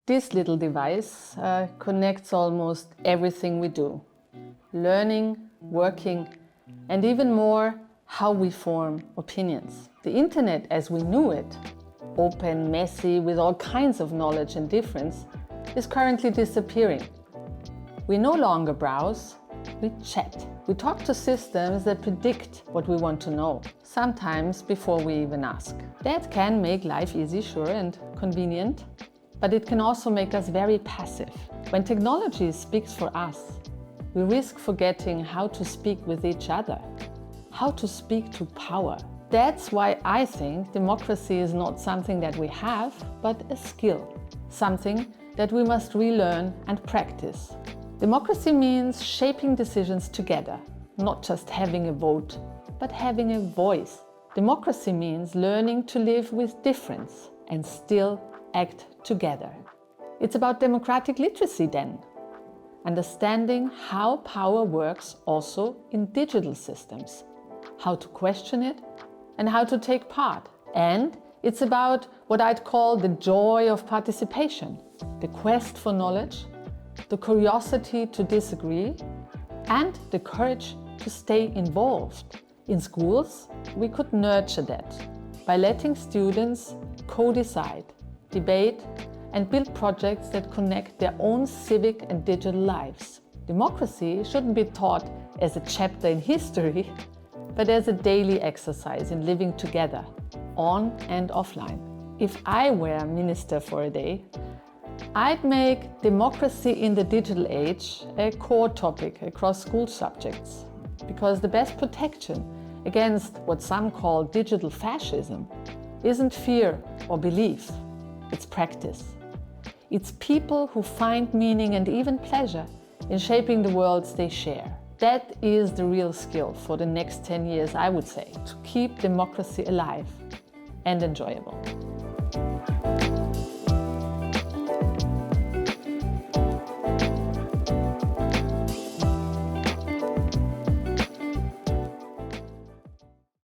This little device connects almost everything we do. Learning, working, and even more, how we form opinions. The internet as we knew it, open, messy, with all kinds of knowledge and difference, is currently disappearing. We no longer browse, we chat. We talk to systems that predict what we want to know, sometimes before we even ask. That can make life easy, sure, and convenient, but it can also make us very passive. When technology speaks for us, we risk forgetting how to speak with each other, how to speak to power. That's why I think democracy is not something that we have, but a skill, something that we must relearn and practice. Democracy means shaping decisions together, not just having a vote, but having a voice. Democracy means learning to live with difference and still act together. It's about democratic literacy then, understanding how power works also in digital systems, how to question it and how to take part. And it's about what I'd call the joy of participation, the quest for knowledge, the curiosity to disagree, and the courage to stay involved. In schools, we could nurture that by letting students co-decide, debate, and build projects that connect their own civic and digital lives. Democracy shouldn't be taught as a chapter in history, but as a daily exercise in living together, on and offline. If I were minister for a day, I'd make democracy in the digital age a core topic across school subjects, because the best protection against what some call digital fascism isn't fear or belief, it's practice. It's people who find meaning and even pleasure in shaping the worlds they share. That is the real skill for the next 10 years, I would say, to keep democracy alive and enjoyable.